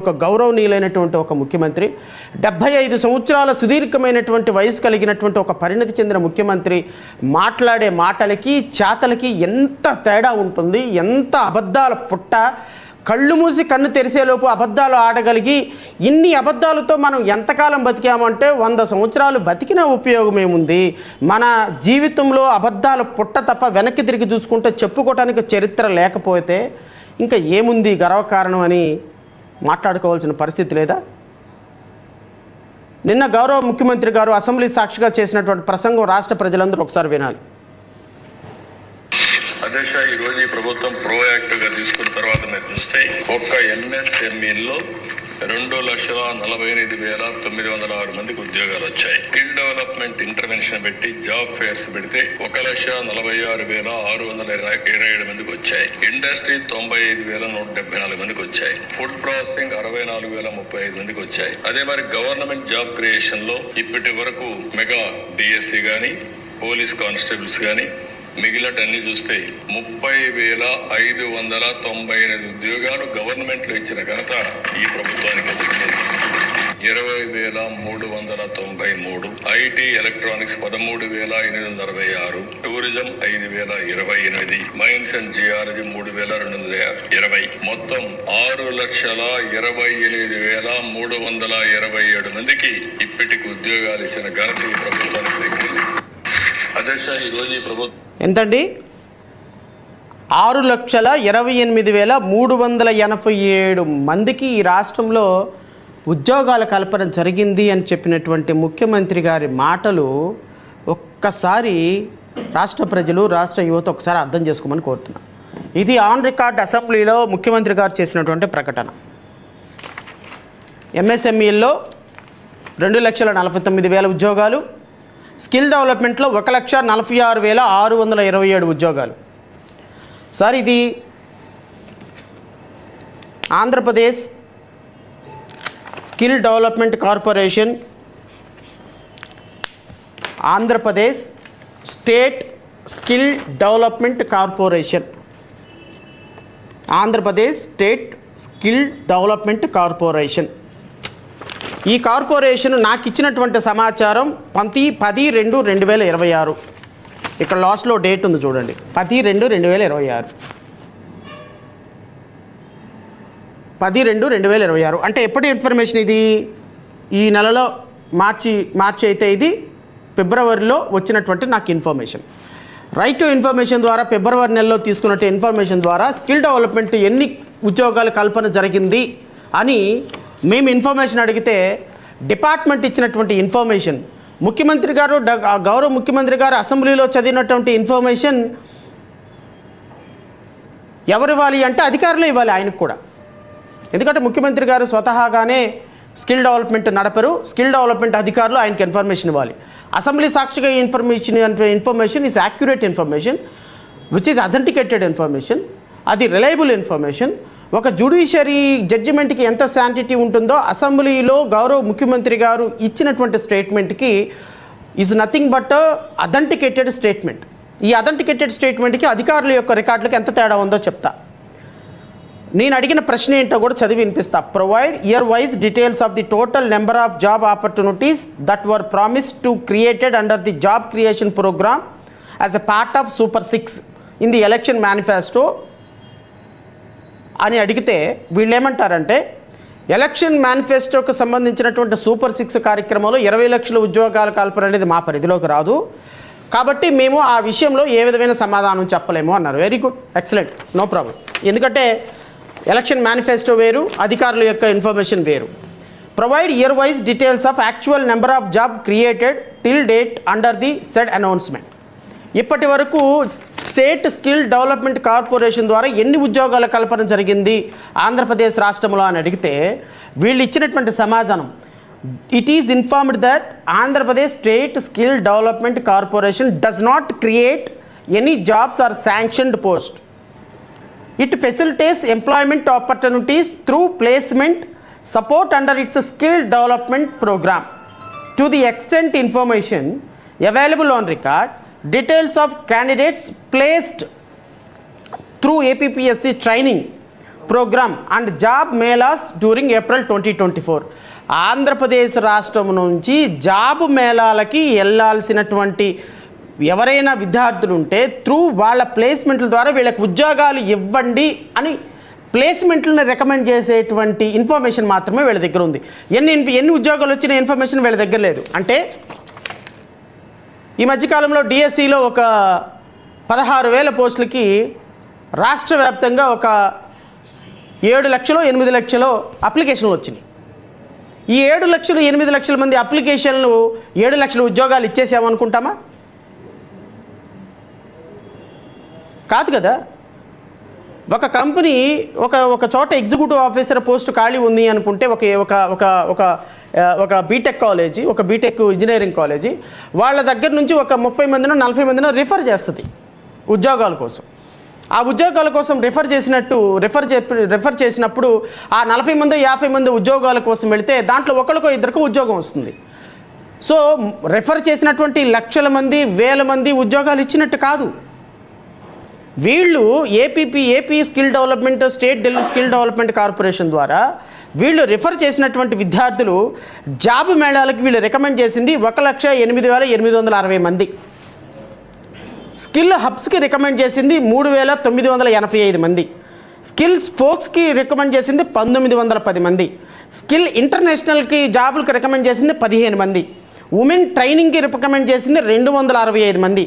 ఒక గౌరవనీయులైనటువంటి ఒక ముఖ్యమంత్రి 75 సంవత్సరాల సుదీర్ఘమైనటువంటి వయసు కలిగినటువంటి ఒక పరిణతి చెందిన ముఖ్యమంత్రి మాట్లాడే మాటలకి చేతలకి ఎంత తేడా ఉంటుంది. ఎంత అబద్ధాల పుట్ట. కళ్ళు మూసి కన్ను తెరిసేలోపు అబద్ధాలు ఆడగలిగి ఇన్ని అబద్ధాలతో మనం ఎంతకాలం బతికామంటే 100 సంవత్సరాలు బతికిన ఉపయోగం ఏముంది. మన జీవితంలో అబద్ధాల పుట్ట తప్ప వెనక్కి తిరిగి చూసుకుంటే చెప్పుకోవటానికి చరిత్ర లేకపోతే ఇంకా ఏముంది గర్వకారణం అని మాట్లాడుకోవాల్సిన పరిస్థితి లేదా? నిన్న గౌరవ ముఖ్యమంత్రి గారు అసెంబ్లీ సాక్షిగా చేసినటువంటి ప్రసంగం రాష్ట్ర ప్రజలందరూ ఒకసారి వినాలి. అధ్యక్ష, ఈరోజు ఈ ప్రభుత్వం ప్రోయాక్టివ్గా తీసుకున్న తర్వాత మీరు చూస్తే ఒక్క ఎంఎస్ఎంఈలో 2,48,906 మందికి ఉద్యోగాలు వచ్చాయి. స్కిల్ డెవలప్మెంట్ ఇంటర్వెన్షన్ పెట్టి జాబ్ ఫేర్స్ పెడితే 1,46,627 మందికి వచ్చాయి. ఇండస్ట్రీ 95,174 మందికి వచ్చాయి. ఫుడ్ ప్రాసెసింగ్ 64,035 మందికి వచ్చాయి. అదే మరి గవర్నమెంట్ జాబ్ క్రియేషన్ లో ఇప్పటి వరకు మెగా డిఎస్సి గాని పోలీస్ కానిస్టేబుల్స్ గాని మిగిలినన్ని చూస్తే 30,598 ఉద్యోగాలు గవర్నమెంట్ లో ఇచ్చిన ఘనత ఈ ప్రభుత్వానికి. 20,393, IT electronics 13,866, tourism 5,028, mines and geology 3,220, మొత్తం 6,28,327 మందికి ఇప్పటికి ఉద్యోగాలు ఇచ్చిన ఘనత ఈ ప్రభుత్వానికి దక్కింది. అధ్యక్ష, ఈరోజు ఈ ప్రభుత్వం ఎంతండి? 6,28,387 మందికి ఈ రాష్ట్రంలో ఉద్యోగాల కల్పన జరిగింది అని చెప్పినటువంటి ముఖ్యమంత్రి గారి మాటలు ఒక్కసారి రాష్ట్ర ప్రజలు, రాష్ట్ర యువత ఒకసారి అర్థం చేసుకోమని కోరుతున్నాను. ఇది ఆన్ రికార్డ్ అసెంబ్లీలో ముఖ్యమంత్రి గారు చేసినటువంటి ప్రకటన. ఎంఎస్ఎంఈల్లో 2,49,000 ఉద్యోగాలు, స్కిల్ డెవలప్మెంట్లో 1,46,627 ఉద్యోగాలు. సార్, ఇది Andhra Pradesh skill development corporation, Andhra Pradesh state skill development corporation, Andhra Pradesh state skill development corporation. ఈ కార్పొరేషన్ నాకు ఇచ్చినటువంటి సమాచారం 10/2/2026. ఇక్కడ లాస్ట్లో డేట్ ఉంది చూడండి, 10/2/2026. 10/2/2026 అంటే ఎప్పటి ఇన్ఫర్మేషన్ ఇది? ఈ నెలలో మార్చి అయితే ఇది ఫిబ్రవరిలో వచ్చినటువంటి నాకు ఇన్ఫర్మేషన్. రైట్ టు ఇన్ఫర్మేషన్ ద్వారా ఫిబ్రవరి నెలలో తీసుకున్నట్టు ఇన్ఫర్మేషన్ ద్వారా స్కిల్ డెవలప్మెంట్ ఎన్ని ఉద్యోగాలు కల్పన జరిగింది అని మేము ఇన్ఫర్మేషన్ అడిగితే డిపార్ట్మెంట్ ఇచ్చినటువంటి ఇన్ఫర్మేషన్, ముఖ్యమంత్రి గారు గౌరవ ముఖ్యమంత్రి గారు అసెంబ్లీలో చదివినటువంటి ఇన్ఫర్మేషన్ ఎవరు ఇవ్వాలి అంటే అధికారులే ఇవ్వాలి ఆయనకు కూడా. ఎందుకంటే ముఖ్యమంత్రి గారు స్వతహాగానే స్కిల్ డెవలప్మెంట్ నడపరు. స్కిల్ డెవలప్మెంట్ అధికారులు ఆయనకి ఇన్ఫర్మేషన్ ఇవ్వాలి. అసెంబ్లీ సాక్షిగా information is accurate information, which is authenticated information. అది రిలయబుల్ ఇన్ఫర్మేషన్. ఒక జ్యుడిషియరీ జడ్జిమెంట్కి ఎంత శాంటిటీ ఉంటుందో అసెంబ్లీలో గౌరవ ముఖ్యమంత్రి గారు ఇచ్చినటువంటి స్టేట్మెంట్కి is nothing but authenticated statement. ఈ అథెంటికేటెడ్ స్టేట్మెంట్కి అధికారుల యొక్క రికార్డులకు ఎంత తేడా ఉందో చెప్తా. నేను అడిగిన ప్రశ్న ఏంటో కూడా చదివి వినిపిస్తా. Provide year wise details of the total number of job opportunities that were promised to created under the job creation programme as a part of super 6 in the election manifesto అని అడిగితే వీళ్ళు ఏమంటారంటే, ఎలక్షన్ మేనిఫెస్టోకి సంబంధించినటువంటి super 6 కార్యక్రమంలో 20 లక్షల ఉద్యోగాల కల్పన అనేది మా పరిధిలోకి రాదు, కాబట్టి మేము ఆ విషయంలో ఏ విధమైన సమాధానం చెప్పలేము అన్నారు. Very good, excellent, no problem. ఎందుకంటే ఎలక్షన్ మేనిఫెస్టో వేరు, అధికారుల యొక్క ఇన్ఫర్మేషన్ వేరు. Provide year wise details of actual number of job created till date under the said announcement. ఇప్పటి వరకు స్టేట్ స్కిల్ డెవలప్మెంట్ కార్పొరేషన్ ద్వారా ఎన్ని ఉద్యోగాల కల్పన జరిగింది ఆంధ్రప్రదేశ్ రాష్ట్రంలో అని అడిగితే వీళ్ళు ఇచ్చినటువంటి సమాధానం, it is informed that Andhra Pradesh state skill development corporation does not create any jobs or sanctioned post. It facilitates employment opportunities through placement support under its skill development programme. To the extent information available on record, details of candidates placed through APPSC training programme and job melas during April 2024. Andhra Pradesh రాష్ట్రం నుంచి job మేళాలకి వెళ్ళాల్సినటువంటి ఎవరైనా విద్యార్థులు ఉంటే through వాళ్ళ ప్లేస్మెంట్ల ద్వారా వీళ్ళకి ఉద్యోగాలు ఇవ్వండి అని ప్లేస్మెంట్లను రికమెండ్ చేసేటువంటి ఇన్ఫర్మేషన్ మాత్రమే వీళ్ళ దగ్గర ఉంది. ఎన్ని ఉద్యోగాలు వచ్చిన ఇన్ఫర్మేషన్ వీళ్ళ దగ్గర లేదు. అంటే ఈ మధ్యకాలంలో డిఎస్సిలో ఒక 16,000 పోస్టులకి రాష్ట్ర వ్యాప్తంగా ఒక 7 లక్షలు 8 లక్షలు అప్లికేషన్లు వచ్చినాయి. ఈ 7 లక్షలు 8 లక్షల మంది అప్లికేషన్లు 7 లక్షల ఉద్యోగాలు ఇచ్చేసామనుకుంటామా? కాదు కదా. ఒక కంపెనీ ఒక చోట ఎగ్జిక్యూటివ్ ఆఫీసర్ పోస్ట్ ఖాళీ ఉంది అనుకుంటే ఒక బీటెక్ కాలేజీ, ఒక బీటెక్ ఇంజనీరింగ్ కాలేజీ వాళ్ళ దగ్గర నుంచి ఒక 30 మందినో 40 మందినో రిఫర్ చేస్తుంది ఉద్యోగాల కోసం. ఆ ఉద్యోగాల కోసం రిఫర్ చేసినప్పుడు ఆ 40 మంది 50 మంది ఉద్యోగాల కోసం వెళితే దాంట్లో ఒకరికో ఇద్దరికో ఉద్యోగం వస్తుంది. సో రిఫర్ చేసినటువంటి లక్షల మంది 1000 మంది ఉద్యోగాలు ఇచ్చినట్టు కాదు. వీళ్ళు AP skill development state skill development corporation ద్వారా వీళ్ళు రిఫర్ చేసినటువంటి విద్యార్థులు జాబ్ మేళాలకు వీళ్ళు రికమెండ్ చేసింది 1,08,860 మంది. స్కిల్ హబ్స్కి రికమెండ్ చేసింది 3,985 మంది. స్కిల్ స్పోక్స్కి రికమెండ్ చేసింది 1,910 మంది. స్కిల్ ఇంటర్నేషనల్కి జాబులకు రికమెండ్ చేసింది 15 మంది. ఉమెన్ ట్రైనింగ్కి రికమెండ్ చేసింది 265 మంది.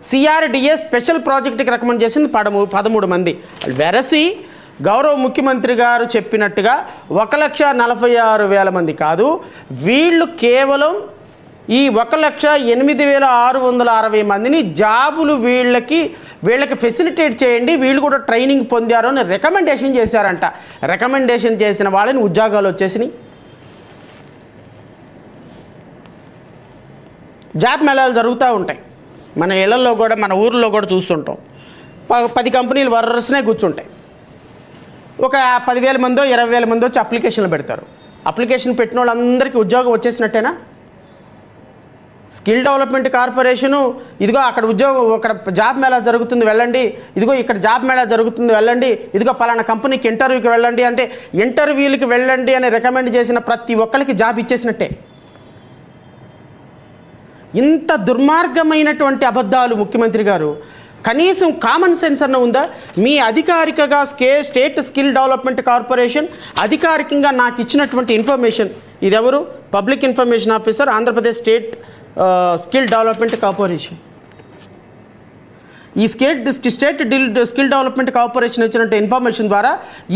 సిఆర్డిఏ స్పెషల్ ప్రాజెక్ట్కి రికమెండ్ చేసింది 13 మంది. వెరసి గౌరవ ముఖ్యమంత్రి గారు చెప్పినట్టుగా 1,46,000 మంది కాదు, వీళ్ళు కేవలం ఈ 1,08,660 మందిని జాబులు వీళ్ళకి ఫెసిలిటేట్ చేయండి, వీళ్ళు కూడా ట్రైనింగ్ పొందారు అని రికమెండేషన్ చేశారంట. రికమెండేషన్ చేసిన వాళ్ళని ఉద్యోగాలు వచ్చేసినాయి. జాబ్ మేళాలు జరుగుతూ ఉంటాయి మన ఇళ్లలో కూడా, మన ఊర్లో కూడా చూస్తుంటాం. 10 కంపెనీలు వరుసనే కూర్చుంటాయి. ఒక 10,000 మందో 20,000 మందో వచ్చి అప్లికేషన్లు పెడతారు. అప్లికేషన్ పెట్టిన వాళ్ళందరికీ ఉద్యోగం వచ్చేసినట్టేనా? స్కిల్ డెవలప్మెంట్ కార్పొరేషను ఇదిగో అక్కడ జాబ్ మేళా జరుగుతుంది వెళ్ళండి, ఇదిగో ఇక్కడ జాబ్ మేళా జరుగుతుంది వెళ్ళండి, ఇదిగో పలానా కంపెనీకి ఇంటర్వ్యూకి వెళ్ళండి అంటే ఇంటర్వ్యూలకి వెళ్ళండి అని రికమెండ్ చేసిన ప్రతి ఒక్కరికి జాబ్ ఇచ్చేసినట్టే. ఇంత దుర్మార్గమైనటువంటి అబద్ధాలు ముఖ్యమంత్రి గారు, కనీసం కామన్ సెన్స్ అన్న ఉందా? మీ అధికారికగా స్టేట్ స్కిల్ డెవలప్మెంట్ కార్పొరేషన్ అధికారికంగా నాకు ఇచ్చినటువంటి ఇన్ఫర్మేషన్, ఇదెవరు? Public information officer, Andhra Pradesh state skill development corporation. ఈ స్టేట్ స్కిల్ డెవలప్మెంట్ కార్పొరేషన్ ఇచ్చినట్టు ఇన్ఫర్మేషన్ ద్వారా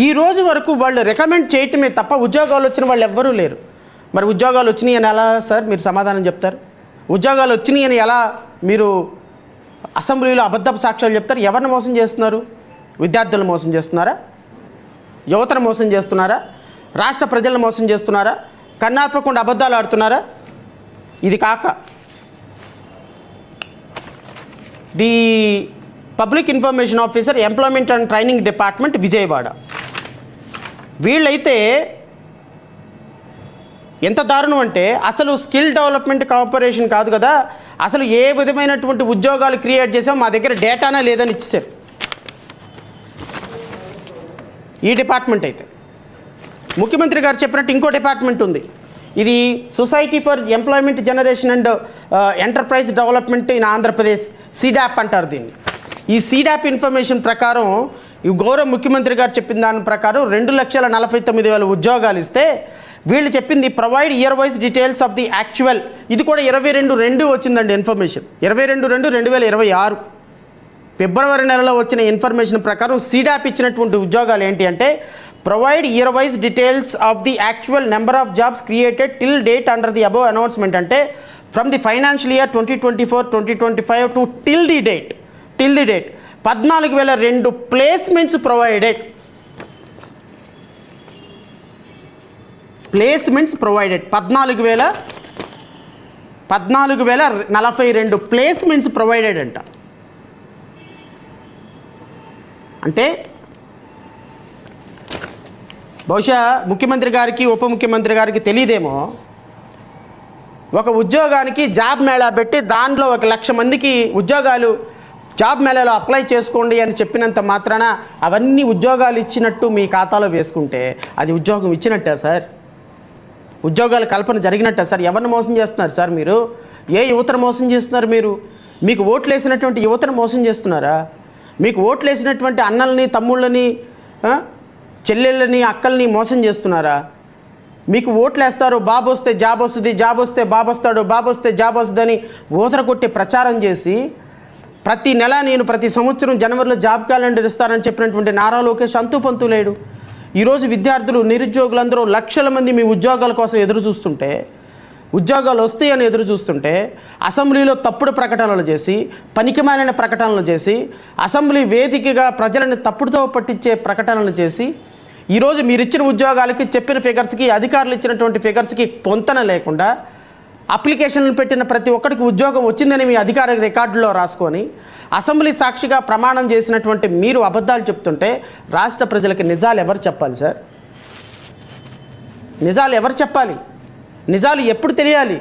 ఈ రోజు వరకు వాళ్ళు రికమెండ్ చేయటమే తప్ప ఉద్యోగాలు వచ్చిన వాళ్ళు ఎవ్వరూ లేరు. మరి ఉద్యోగాలు వచ్చినాయి అని ఎలా సార్ మీరు సమాధానం చెప్తారు? ఉద్యోగాలు వచ్చినాయి అని ఎలా మీరు అసెంబ్లీలో అబద్ధపు సాక్ష్యాలు చెప్తారు? ఎవరిని మోసం చేస్తున్నారు? విద్యార్థులను మోసం చేస్తున్నారా? యువతను మోసం చేస్తున్నారా? రాష్ట్ర ప్రజలను మోసం చేస్తున్నారా? కన్నార్పకుండా అబద్ధాలు ఆడుతున్నారా? ఇది కాక the public information officer, employment and training department, Vijayawada, వీళ్ళైతే ఎంత దారుణం అంటే అసలు స్కిల్ డెవలప్మెంట్ కార్పొరేషన్ కాదు కదా, అసలు ఏ విధమైనటువంటి ఉద్యోగాలు క్రియేట్ చేసామో మా దగ్గర డేటానే లేదని ఇచ్చేసారు. ఈ డిపార్ట్మెంట్ అయితే ముఖ్యమంత్రి గారు చెప్పినట్టు ఇంకో డిపార్ట్మెంట్ ఉంది. ఇది society for employment generation and enterprise development in Andhra Pradesh, SEEDAP అంటారు దీన్ని. ఈ సిడాప్ ఇన్ఫర్మేషన్ ప్రకారం ఈ గౌరవ ముఖ్యమంత్రి గారు చెప్పిన దాని ప్రకారం 2,49,000 ఉద్యోగాలు ఇస్తే వీళ్ళు చెప్పింది provide year wise details of the actual. ఇది కూడా 22/2 వచ్చిందండి ఇన్ఫర్మేషన్. 22/2/2026 ఫిబ్రవరి నెలలో వచ్చిన ఇన్ఫర్మేషన్ ప్రకారం సిడాప్ ఇచ్చినటువంటి ఉద్యోగాలు ఏంటి అంటే provide year wise details of the actual number of jobs created till date under the above announcement. అంటే from the financial year 2024-2025 to till the date 14,002 placements provided. 14,042 placements provided అంట. అంటే బహుశా ముఖ్యమంత్రి గారికి ఉప ముఖ్యమంత్రి గారికి తెలియదేమో, ఒక ఉద్యోగానికి జాబ్ మేళా పెట్టి దాంట్లో 1,00,000 మందికి ఉద్యోగాలు జాబ్ మేళాలో అప్లై చేసుకోండి అని చెప్పినంత మాత్రాన అవన్నీ ఉద్యోగాలు ఇచ్చినట్టు మీ ఖాతాలో వేసుకుంటే అది ఉద్యోగం ఇచ్చినట్టే సార్? ఉద్యోగాల కల్పన జరిగినట్టే సార్? ఎవరిని మోసం చేస్తున్నారు సార్ మీరు? ఏ యువతను మోసం చేస్తున్నారు మీరు? మీకు ఓట్లు వేసినటువంటి యువతను మోసం చేస్తున్నారా? మీకు ఓట్లు వేసినటువంటి అన్నల్ని, తమ్ముళ్ళని, చెల్లెళ్ళని, అక్కల్ని మోసం చేస్తున్నారా? మీకు ఓట్లు వేస్తారు, బాబు వస్తే జాబ్ వస్తుంది, జాబ్ వస్తే బాబు వస్తాడు, బాబు వస్తే జాబ్ వస్తుందని ఊతర కొట్టి ప్రచారం చేసి ప్రతి నెల నేను ప్రతి సంవత్సరం జనవరిలో జాబ్ క్యాలెండర్ ఇస్తారని చెప్పినటువంటి నారా లోకేష్ అంతు పంతు లేడు. ఈరోజు విద్యార్థులు, నిరుద్యోగులందరూ లక్షల మంది మీ ఉద్యోగాల కోసం ఎదురు చూస్తుంటే, ఉద్యోగాలు వస్తాయని ఎదురు చూస్తుంటే అసెంబ్లీలో తప్పుడు ప్రకటనలు చేసి, పనికిమాలిన ప్రకటనలు చేసి, అసెంబ్లీ వేదికగా ప్రజలను తప్పుడుతో పట్టించే ప్రకటనలు చేసి, ఈరోజు మీరు ఇచ్చిన ఉద్యోగాలకి, చెప్పిన ఫిగర్స్కి, అధికారులు ఇచ్చినటువంటి ఫిగర్స్కి పొంతన లేకుండా అప్లికేషన్లు పెట్టిన ప్రతి ఒక్కరికి ఉద్యోగం వచ్చిందని మీ అధికార రికార్డులో రాసుకొని అసెంబ్లీ సాక్షిగా ప్రమాణం చేసినటువంటి మీరు అబద్ధాలు చెప్తుంటే రాష్ట్ర ప్రజలకి నిజాలు ఎవరు చెప్పాలి సార్? నిజాలు ఎవరు చెప్పాలి? నిజాలు ఎప్పుడు తెలియాలి?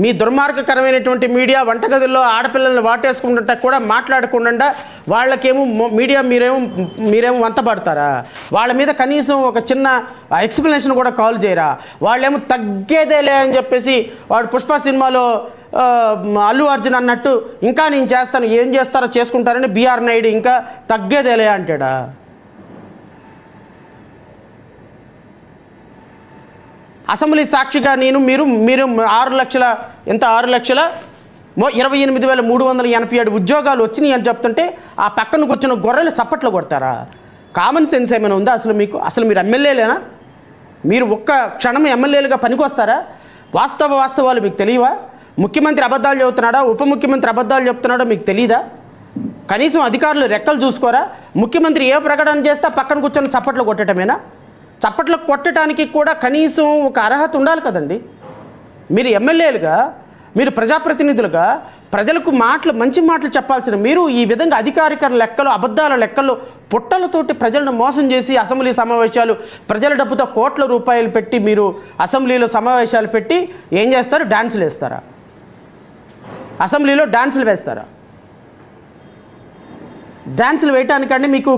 మీ దుర్మార్గకరమైనటువంటి మీడియా వంటగదుల్లో ఆడపిల్లల్ని వాటేసుకుంటుంటే కూడా మాట్లాడకుండా వాళ్ళకేమో మీడియా మీరేమో వంతపడతారా? వాళ్ళ మీద కనీసం ఒక చిన్న ఎక్స్ప్లెనేషన్ కూడా కాల్ చేయరా? వాళ్ళేమో తగ్గేదేలే అని చెప్పేసి వాడు పుష్ప సినిమాలో అల్లు అర్జున్ అన్నట్టు ఇంకా నేను చేస్తాను, ఏం చేస్తారో చేసుకుంటారని బిఆర్ నాయుడు ఇంకా తగ్గేదేలే అంటాడా? అసెంబ్లీ సాక్షిగా మీరు 6,28,387 ఉద్యోగాలు వచ్చినాయి అని చెప్తుంటే ఆ పక్కన కూర్చున్న గొర్రెలు చప్పట్లు కొడతారా? కామన్ సెన్స్ ఏమైనా ఉందా అసలు మీకు? అసలు మీరు ఎమ్మెల్యేలేనా? మీరు ఒక్క క్షణం ఎమ్మెల్యేలుగా పనికొస్తారా? వాస్తవాలు మీకు తెలియవా? ముఖ్యమంత్రి అబద్ధాలు చెబుతున్నాడా, ఉప ముఖ్యమంత్రి అబద్ధాలు చెప్తున్నాడో మీకు తెలీదా? కనీసం అధికారులు రెక్కలు చూసుకోరా? ముఖ్యమంత్రి ఏ ప్రకటన చేస్తా పక్కన కూర్చొని చప్పట్లు కొట్టడమేనా? చప్పట్లు కొట్టడానికి కూడా కనీసం ఒక అర్హత ఉండాలి కదండి. మీరు ఎమ్మెల్యేలుగా, మీరు ప్రజాప్రతినిధులుగా ప్రజలకు మంచి మాటలు చెప్పాల్సిన మీరు ఈ విధంగా అధికారిక లెక్కలు, అబద్ధాల లెక్కలు, పుట్టలతోటి ప్రజలను మోసం చేసి అసెంబ్లీ సమావేశాలు, ప్రజల డబ్బుతో కోట్ల రూపాయలు పెట్టి మీరు అసెంబ్లీలో సమావేశాలు పెట్టి ఏం చేస్తారు? డాన్సులు వేస్తారా? అసెంబ్లీలో డాన్సులు వేస్తారా? డాన్సులు వేయటానికంటే మీకు